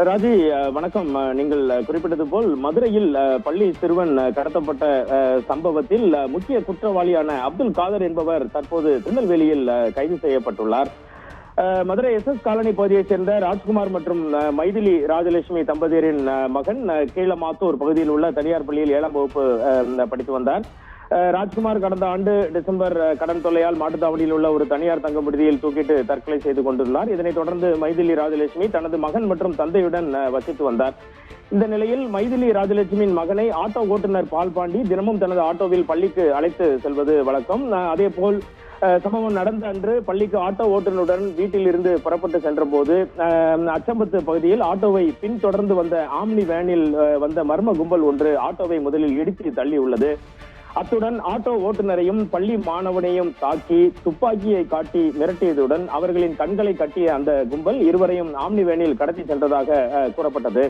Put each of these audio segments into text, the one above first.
ராஜி, வணக்கம். நீங்கள் குறிப்பிட்டது போல் மதுரையில் பள்ளி சிறுவன் கடத்தப்பட்ட சம்பவத்தில் முக்கிய குற்றவாளியான அப்துல் காதர் என்பவர் தற்போது திருநெல்வேலியில் கைது செய்யப்பட்டுள்ளார். மதுரை எஸ் காலனி பகுதியைச் சேர்ந்த ராஜ்குமார் மற்றும் மைதிலி ராஜலட்சுமி தம்பதியரின் மகன் கீழமாத்தூர் பகுதியில் உள்ள தனியார் பள்ளியில் 7ஆம் வகுப்பு படித்து வந்தார். ராஜ்குமார் கடந்த ஆண்டு டிசம்பர் கடன் தொல்லையால் மாட்டுத்தாவணியில் உள்ள ஒரு தனியார் தங்கும் விடுதியில் தூக்கிட்டு தற்கொலை செய்து கொண்டுள்ளார். இதனைத் தொடர்ந்து மைதிலி ராஜலட்சுமி தனது மகன் மற்றும் தந்தையுடன் வசித்து வந்தார். இந்த நிலையில் மைதிலி ராஜலட்சுமியின் மகனை ஆட்டோ ஓட்டுநர் பால்பாண்டி தினமும் தனது ஆட்டோவில் பள்ளிக்கு அழைத்து செல்வது வழக்கம். அதே போல் சம்பவம் நடந்த அன்று பள்ளிக்கு ஆட்டோ ஓட்டுநருடன் வீட்டில் இருந்து புறப்பட்டு சென்ற போது அச்சம்பத்து பகுதியில் ஆட்டோவை பின்தொடர்ந்து வந்த ஆம்னி வேனில் வந்த மர்ம கும்பல் ஒன்று ஆட்டோவை முதலில் இடித்து தள்ளியுள்ளது. அத்துடன் ஆட்டோ ஓட்டுநரையும் பள்ளி மாணவனையும் தாக்கி துப்பாக்கியை காட்டி மிரட்டியதுடன் அவர்களின் கண்களை கட்டிய அந்த கும்பல் இருவரையும் ஆம்னி வேனில் கடத்தி சென்றதாக கூறப்பட்டது.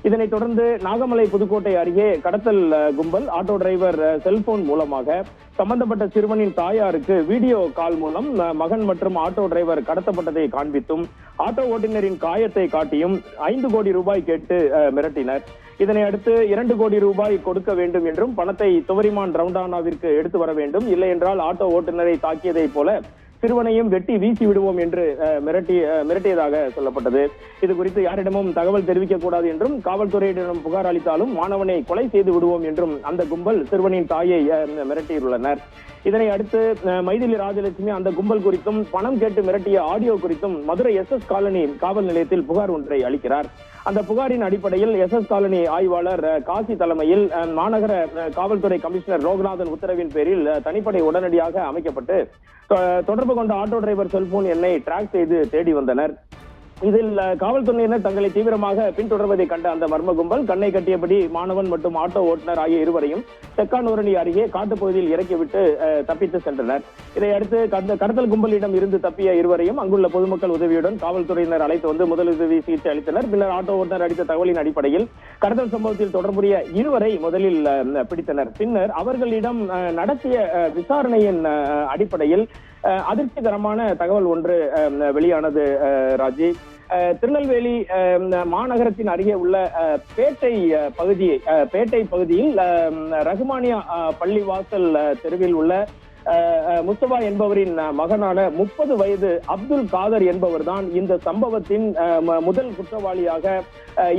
இதனைத் தொடர்ந்து நாகமலை புதுக்கோட்டை அருகே கடத்தல் கும்பல் ஆட்டோ டிரைவர் செல்போன் மூலமாக சம்பந்தப்பட்ட சிறுவனின் தாயாருக்கு வீடியோ கால் மூலம் மகன் மற்றும் ஆட்டோ டிரைவர் கடத்தப்பட்டதை காண்பித்தும் ஆட்டோ ஓட்டுநரின் காயத்தை காட்டியும் 5 கோடி ரூபாய் கேட்டு மிரட்டினர். இதனை அடுத்து 2 கோடி ரூபாய் கொடுக்க வேண்டும் என்றும் பணத்தை துவரிமான் ரவுண்டானாவிற்கு எடுத்து வர வேண்டும், இல்லை என்றால் ஆட்டோ ஓட்டுநரை தாக்கியதை போல சிறுவனையும் வெட்டி வீசி விடுவோம் என்று மிரட்டியதாக சொல்லப்பட்டது. இது குறித்து யாரிடமும் தகவல் தெரிவிக்க கூடாது என்றும் காவல்துறையிடம் புகார் அளித்தாலும் மாணவனை கொலை செய்து விடுவோம் என்றும் அந்த கும்பல் சிறுவனின் தாயை மிரட்டியுள்ளனர். இதனை அடுத்து மைதிலி ராஜலட்சுமி அந்த கும்பல் குறித்தும் பணம் கேட்டு மிரட்டிய ஆடியோ குறித்தும் மதுரை எஸ் காலனி காவல் நிலையத்தில் புகார் ஒன்றை அளிக்கிறார். அந்த புகாரின் அடிப்படையில் எஸ் காலனி ஆய்வாளர் காசி தலைமையில் மாநகர காவல்துறை கமிஷனர் லோகநாதன் உத்தரவின் பேரில் தனிப்படை உடனடியாக அமைக்கப்பட்டு தொடர்பு கொண்ட ஆட்டோ டிரைவர் செல்போன் எண்ணை டிராக் செய்து தேடி வந்தனர். இதில் காவல்துறையினர் தங்களை தீவிரமாக பின்தொடர்வதை கண்ட அந்த மர்ம கும்பல் கண்ணை கட்டியபடி மாணவன் மற்றும் ஆட்டோ ஓட்டுநர் ஆகிய இருவரையும் செக்கானூரணி அருகே காட்டுப்பகுதியில் இறக்கிவிட்டு தப்பித்து சென்றனர். இதையடுத்து கடத்தல் கும்பலிடம் இருந்து தப்பிய இருவரையும் அங்குள்ள பொதுமக்கள் உதவியுடன் காவல்துறையினர் அழைத்து வந்து முதலுதவி சிகிச்சை அளித்தனர். பின்னர் ஆட்டோ ஓட்டுநர் அளித்த தகவலின் அடிப்படையில் கடத்தல் சம்பவத்தில் தொடர்புடைய இருவரை முதலில் பிடித்தனர். பின்னர் அவர்களிடம் நடத்திய விசாரணையின் அடிப்படையில் அதிர்ச்சிகரமான தகவல் ஒன்று வெளியானது. ராஜி, திருநெல்வேலி மாநகரத்தின் அருகே உள்ள பேட்டை பகுதியில் ரகுமானியா பள்ளிவாசல் தெருவில் உள்ள முஸ்தபா என்பவரின் மகனான 30 வயது அப்துல் காதர் என்பவர் தான் இந்த சம்பவத்தின் முதல் குற்றவாளியாக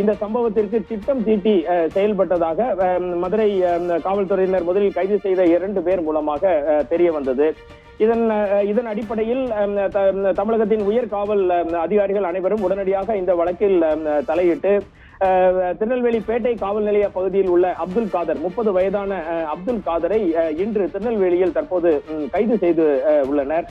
இந்த சம்பவத்திற்கு திட்டம் தீட்டி செயல்பட்டதாக மதுரை காவல்துறையினர் முதலில் கைது செய்த 2 பேர் மூலமாக தெரிய வந்தது. இதன் அடிப்படையில் தமிழகத்தின் உயர் காவல் அதிகாரிகள் அனைவரும் உடனடியாக இந்த வழக்கில் தலையிட்டு திருநெல்வேலி பேட்டை காவல் நிலைய பகுதியில் உள்ள அப்துல் காதர் 30 வயதான அப்துல் காதரை இன்று திருநெல்வேலியில் தற்போது கைது செய்து உள்ளனர்.